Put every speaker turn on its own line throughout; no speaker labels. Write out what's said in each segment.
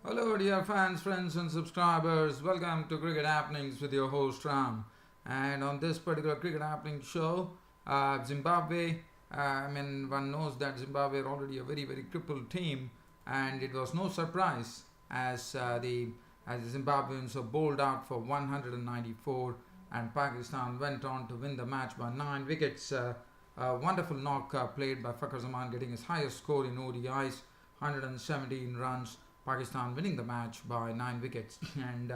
Hello, dear fans, friends, and subscribers. Welcome to Cricket Happenings with your host Ram. And on this particular Cricket Happening show, Zimbabwe. One knows that Zimbabwe are already a very crippled team, and it was no surprise as the Zimbabweans were bowled out for 194, and Pakistan went on to win the match by 9 wickets. A wonderful knock played by Fakhar Zaman, getting his highest score in ODIs, 117 runs. Pakistan winning the match by 9 wickets. And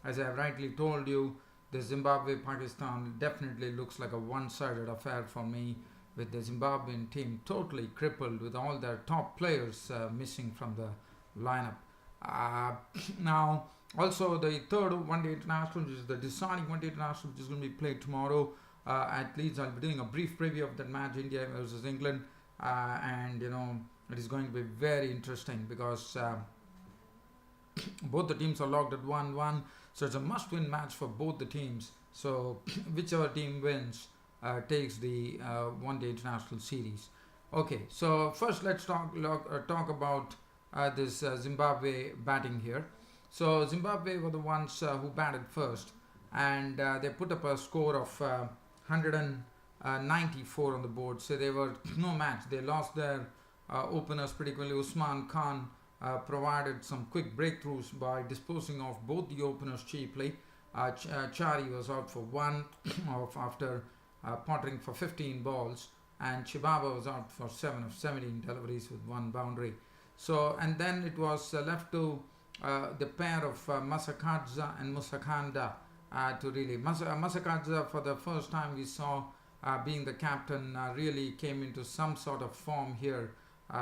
as I have rightly told you, the Zimbabwe Pakistan definitely looks like a one sided affair for me, with the Zimbabwean team totally crippled with all their top players missing from the lineup. Uh, Now, also the third one day international, which is the deciding one day international, which is going to be played tomorrow. At least I'll be doing a brief preview of that match, India versus England, and it is going to be very interesting because both the teams are locked at 1-1, so it's a must-win match for both the teams. So whichever team wins takes the one-day international series. Okay, so first let's talk about this Zimbabwe batting here. So Zimbabwe were the ones who batted first, and they put up a score of 194 on the board. So they were no match. They lost their openers pretty quickly. Usman Khan provided some quick breakthroughs by disposing of both the openers cheaply. Chari was out for one after pottering for 15 balls, and Chibaba was out for 7 of 17 deliveries with one boundary. So, and then it was left to the pair of Masakadza and Musakanda to really. Masakadza, for the first time we saw being the captain, really came into some sort of form here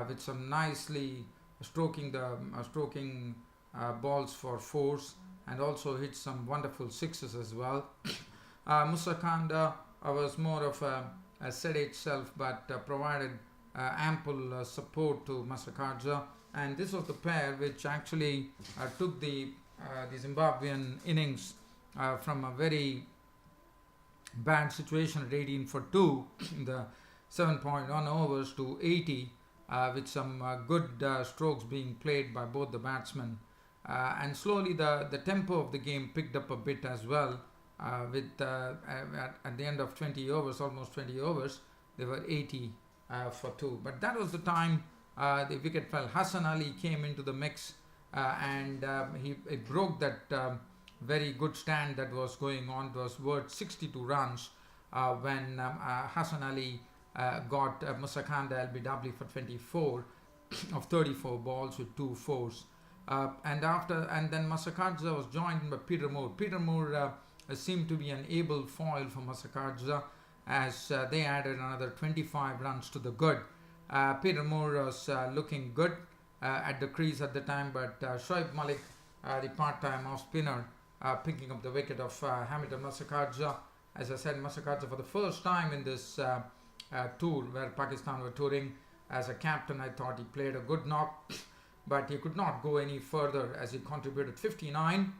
with some nicely stroking balls for fours, and also hit some wonderful sixes as well. Musakanda was more of a set itself, but provided ample support to Masakadza, and this was the pair which actually took the Zimbabwean innings from a very bad situation at 18 for 2 in the 7.1 overs to 80, with some good strokes being played by both the batsmen. And slowly the tempo of the game picked up a bit as well, with at the end of 20 overs, almost 20 overs, they were 80 for 2. But that was the time the wicket fell. Hassan Ali came into the mix, and he broke that very good stand that was going on. It was worth 62 runs when Hassan Ali got Musakanda LBW for 24 of 34 balls with 2 fours. And then Masakadza was joined by Peter Moore. Peter Moore seemed to be an able foil for Masakadza, as they added another 25 runs to the good. Peter Moore was looking good at the crease at the time, but Shoaib Malik, the part-time off-spinner, picking up the wicket of Hamilton Masakadza. As I said, Masakadza, for the first time in this tour where Pakistan were touring as a captain, I thought he played a good knock, but he could not go any further as he contributed 59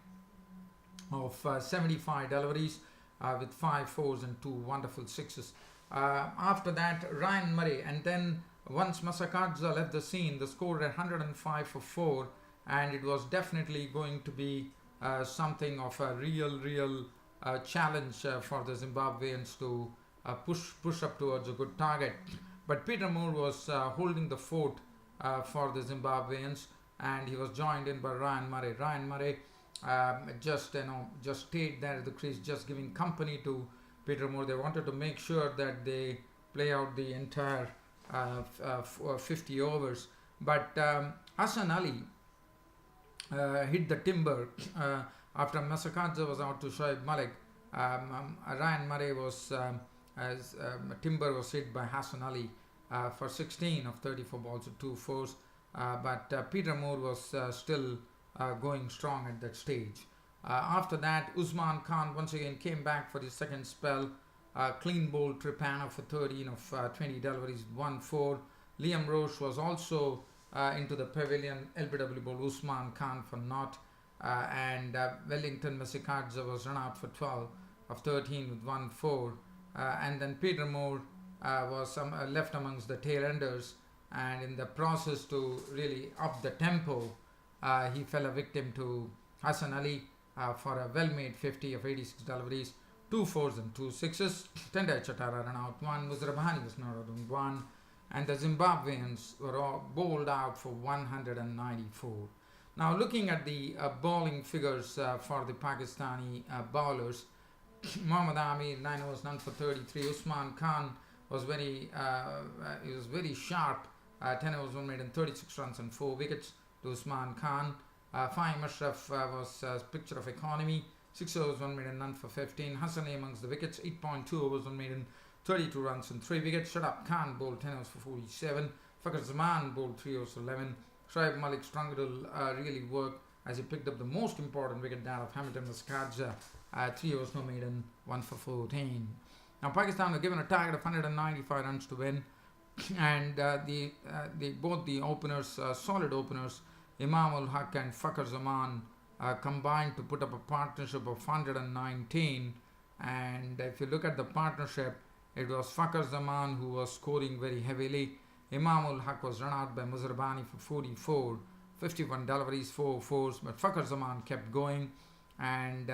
of 75 deliveries with 5 fours and 2 wonderful sixes. After that, Ryan Murray, and then once Masakadza left the scene, the score at 105 for 4, and it was definitely going to be something of a real challenge for the Zimbabweans to push up towards a good target. But Peter Moore was holding the fort for the Zimbabweans, and he was joined in by Ryan Murray. Ryan Murray just stayed there at the crease, just giving company to Peter Moore. They wanted to make sure that they play out the entire 50 overs. But Hassan Ali hit the timber after Masakadza was out to Shoaib Malik. Ryan Murray was timber was hit by Hassan Ali for 16 of 34 balls with 2 fours. But Peter Moore was still going strong at that stage. After that, Usman Khan once again came back for his second spell. Clean bowled Tripano for 13 of 20 deliveries, 1-4. Liam Roche was also into the pavilion. LBW bowled Usman Khan for naught. And Wellington Masakadza was run out for 12 of 13 with 1-4. And then Peter Moore was left amongst the tail enders, and in the process to really up the tempo, he fell a victim to Hassan Ali for a well-made 50 of 86 deliveries, 2 fours and 2 sixes. Tendai Chatara ran out 1, Muzrabani was not out on 1, and the Zimbabweans were all bowled out for 194. Now looking at the bowling figures for the Pakistani bowlers, Mohammad Amir 9 overs none for 33. Usman Khan was very sharp. 10 overs 1 maiden, 36 runs and 4 wickets to Usman Khan. Fahim Ashraf was a picture of economy. 6 overs 1 maiden, none for 15. Hassan amongst the wickets. 8.2 overs 1 maiden, 32 runs and 3 wickets. Shadab Khan bowled 10 overs for 47. Fakhar Zaman bowled 3 overs for 11. Shoaib Malik struggled really work as he picked up the most important wicket, that of Hamilton Muscadja. 3 overs no maiden, 1 for 14. Now Pakistan were given a target of 195 runs to win, and both the openers, solid openers, Imam ul Haq and Fakhar Zaman, combined to put up a partnership of 119. And if you look at the partnership, it was Fakhar Zaman who was scoring very heavily. Imam ul Haq was run out by Muzrabani for 44, 51 deliveries, 4 fours, but Fakhar Zaman kept going, and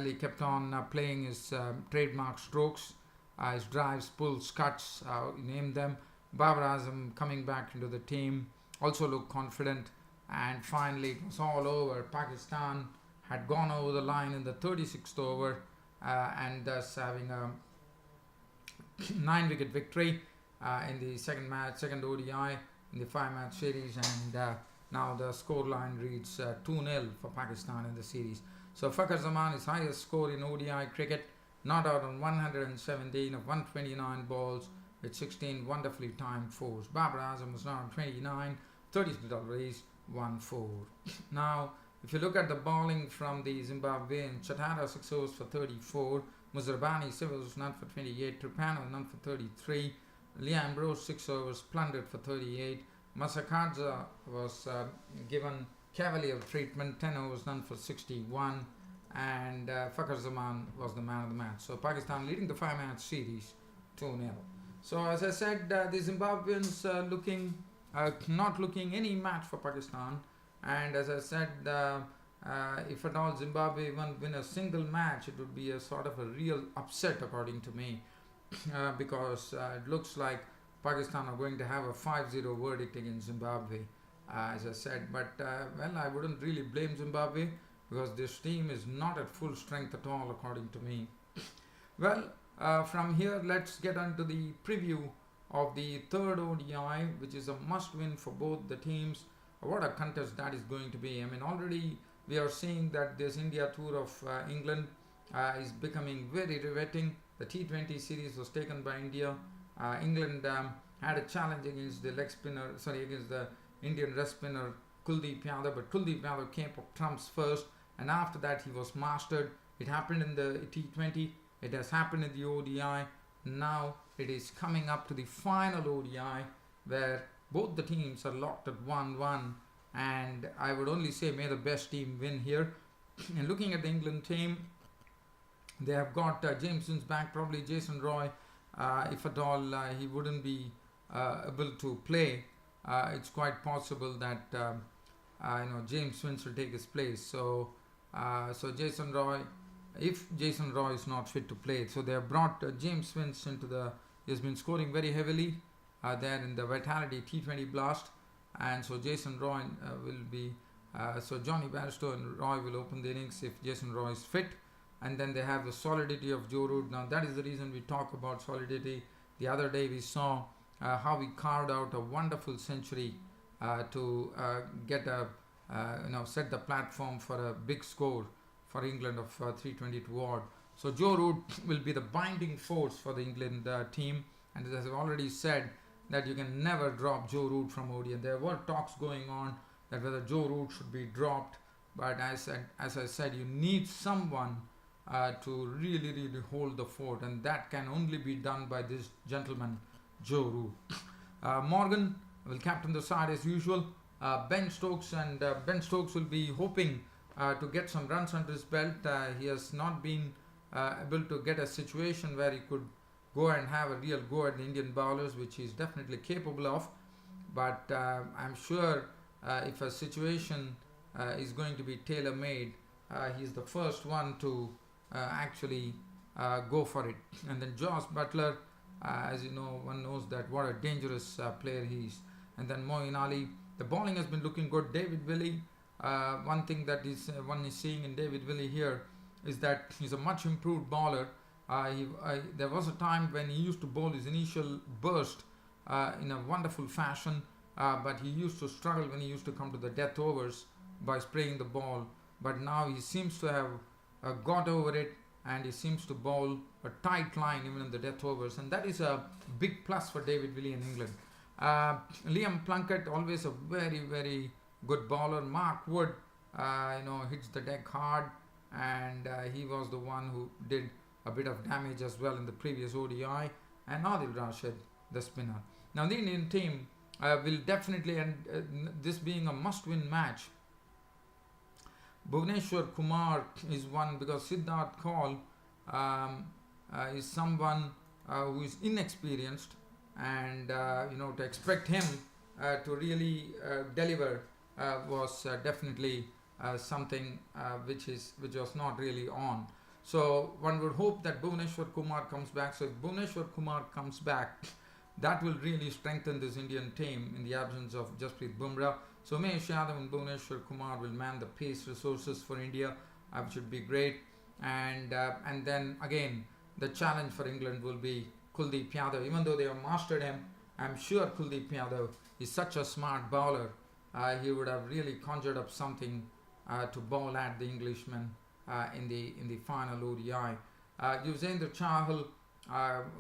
he kept on playing his trademark strokes, his drives, pulls, cuts, you name them. Babar Azam coming back into the team also looked confident, and finally it was all over. Pakistan had gone over the line in the 36th over, and thus having a 9-wicket victory in the second ODI in the 5-match series, and now the scoreline reads 2-0 for Pakistan in the series. So Fakhar Zaman, his highest score in ODI cricket, not out on 117 of 129 balls with 16 wonderfully timed fours. Babar Azam was not on 29, 32 deliveries, 1 4. Now, if you look at the bowling from the Zimbabwean, Chatara 6 overs for 34, Muzrabani 7 overs none for 28, Tripano none for 33, Leah Ambrose 6 overs plundered for 38, Masakadza was given cavalier treatment, 10 overs none for 61, and Fakhar Zaman was the man of the match. So Pakistan leading the 5-match series 2-0. So as I said, the Zimbabweans not looking any match for Pakistan, and as I said, if at all Zimbabwe win a single match, it would be a sort of a real upset according to me, because it looks like Pakistan are going to have a 5-0 verdict against Zimbabwe, as I said. But well, I wouldn't really blame Zimbabwe, because this team is not at full strength at all according to me. Well, from here let's get on to the preview of the third ODI, which is a must-win for both the teams. What a contest that is going to be. I mean, already we are seeing that this India tour of England is becoming very riveting. The T20 series was taken by India. England had a challenge against the against the Indian leg spinner Kuldeep Yadav, but Kuldeep Yadav came up trumps first, and after that he was mastered. It happened in the T20, it has happened in the ODI. Now it is coming up to the final ODI, where both the teams are locked at 1-1, and I would only say may the best team win here. And looking at the England team, they have got James Vince back, probably Jason Roy, if at all he wouldn't be able to play. It's quite possible that James Vince will take his place. So Jason Roy, if Jason Roy is not fit to play, so they have brought James Vince into the. He has been scoring very heavily there in the Vitality T20 Blast, and so Jason Roy will be. So Johnny Barstow and Roy will open the innings if Jason Roy is fit, and then they have the solidity of Joe Root. Now that is the reason we talk about solidity. The other day we saw how he carved out a wonderful century to get a set the platform for a big score for England of 322 odd. So Joe Root will be the binding force for the England team, and as I've already said, that you can never drop Joe Root from ODI. There were talks going on that whether Joe Root should be dropped, but as I said, you need someone to really hold the fort, and that can only be done by this gentleman, Joe Root. Morgan will captain the side as usual. Ben Stokes will be hoping to get some runs under his belt. He has not been able to get a situation where he could go and have a real go at the Indian bowlers, which he is definitely capable of. But I'm sure if a situation is going to be tailor-made, he's the first one to actually go for it. And then Josh Butler, as you know, one knows that what a dangerous player he is. And then Moeen Ali, the bowling has been looking good. David Willey, one thing that one is seeing in David Willey here is that he's a much improved bowler. There was a time when he used to bowl his initial burst in a wonderful fashion, but he used to struggle when he used to come to the death overs by spraying the ball. But now he seems to have got over it, and he seems to bowl a tight line even in the death overs, and that is a big plus for David Willey in England. Liam Plunkett, always a very, very good bowler. Mark Wood, hits the deck hard, and he was the one who did a bit of damage as well in the previous ODI. And Adil Rashid, the spinner. Now the Indian team will definitely, and this being a must-win match, Bhuvneshwar Kumar is one, because Siddharth Kaul is someone who is inexperienced, and to expect him to really deliver was definitely something which was not really on. So one would hope that Bhuvneshwar Kumar comes back. So if Bhuvneshwar Kumar comes back, that will really strengthen this Indian team in the absence of Jasprit Bumrah. So Umesh Yadav and Bhuvneshwar Kumar will man the pace resources for India, which would be great. And then again, the challenge for England will be Kuldeep Yadav. Even though they have mastered him, I'm sure Kuldeep Yadav is such a smart bowler. He would have really conjured up something to bowl at the Englishman in the final ODI. Yuzvendra Chahal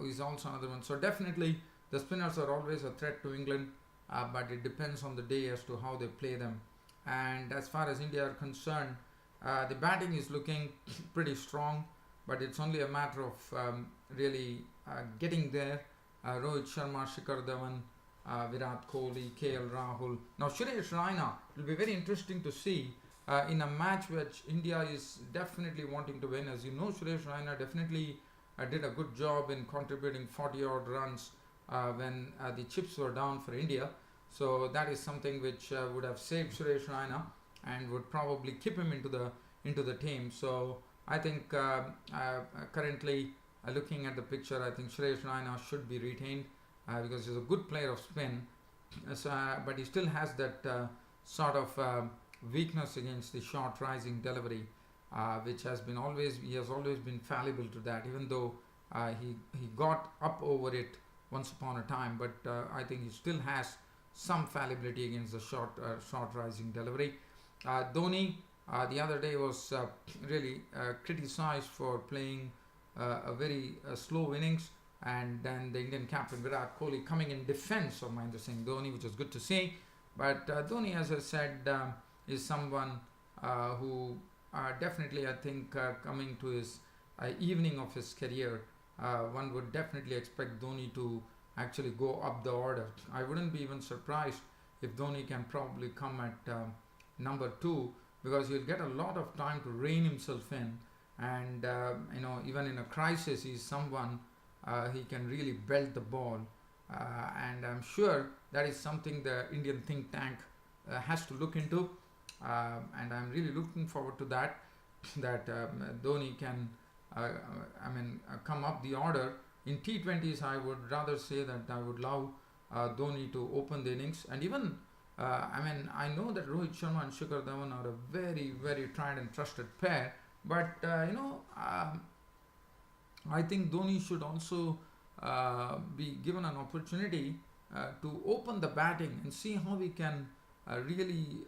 is also another one. So definitely the spinners are always a threat to England, but it depends on the day as to how they play them. And as far as India are concerned, the batting is looking pretty strong, but it's only a matter of really getting there. Rohit Sharma, Shikhar Dhawan, Virat Kohli, KL Rahul. Now Suresh Raina, it will be very interesting to see in a match which India is definitely wanting to win. As you know, Suresh Raina definitely did a good job in contributing 40 odd runs when the chips were down for India. So that is something which would have saved Suresh Raina and would probably keep him into the team. So I think currently looking at the picture, I think Suresh Raina should be retained because he's a good player of spin, but he still has that sort of weakness against the short rising delivery, which has been he has always been fallible to that, even though he got up over it once upon a time, but I think he still has some fallibility against the short rising delivery. Dhoni the other day was really criticized for playing a very slow innings, and then the Indian captain Virat Kohli coming in defense of Mahendra Singh Dhoni, which was good to see. But Dhoni, as I said, is someone who definitely, I think, coming to his evening of his career, one would definitely expect Dhoni to actually go up the order. I wouldn't be even surprised if Dhoni can probably come at number 2, because he'll get a lot of time to rein himself in, and even in a crisis, he's someone he can really belt the ball, and I'm sure that is something the Indian think tank has to look into, and I'm really looking forward to that Dhoni can come up the order. In T20s, I would rather say that I would love Dhoni to open the innings, and even I know that Rohit Sharma and Shikhar Dhawan are a very, very tried and trusted pair, but I think Dhoni should also be given an opportunity to open the batting and see how we can really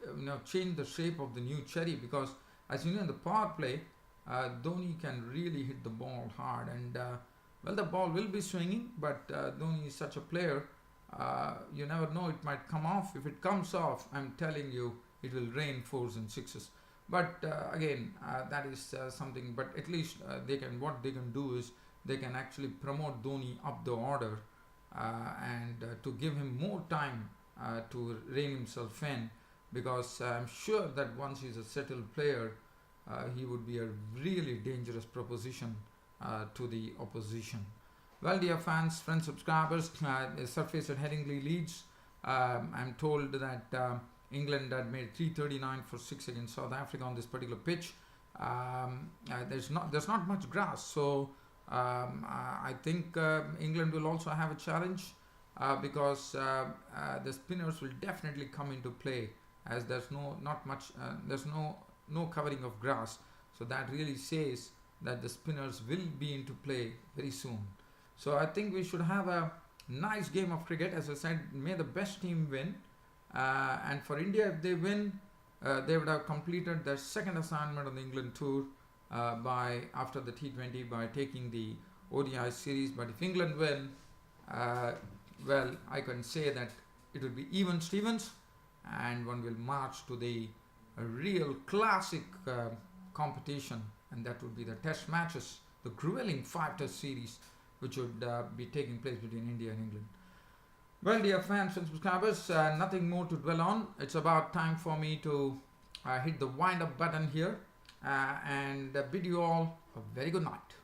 change the shape of the new cherry, because as you know, in the power play, Dhoni can really hit the ball hard, and the ball will be swinging, but Dhoni is such a player, you never know, it might come off. If it comes off, I'm telling you, it will rain 4s and 6s. But again, that is something, but at least what they can do is they can actually promote Dhoni up the order, and to give him more time to rein himself in, because I'm sure that once he's a settled player, he would be a really dangerous proposition to the opposition. Well, dear fans, friends, subscribers, Surface at Headingley leads. I'm told that England had made 339 for 6 against South Africa on this particular pitch. There's not much grass, so I think England will also have a challenge because the spinners will definitely come into play, as there's no covering of grass, so that really says that the spinners will be into play very soon. So I think we should have a nice game of cricket. As I said, may the best team win, and for India, if they win, they would have completed their second assignment on the England tour by after the T20 by taking the ODI series. But if England win, well, I can say that it will be even Stevens, and one will march to the real classic competition, and that would be the Test matches, the grueling 5-test series, which would be taking place between India and England. Well, dear fans and subscribers, nothing more to dwell on. It's about time for me to hit the wind up button here and bid you all a very good night.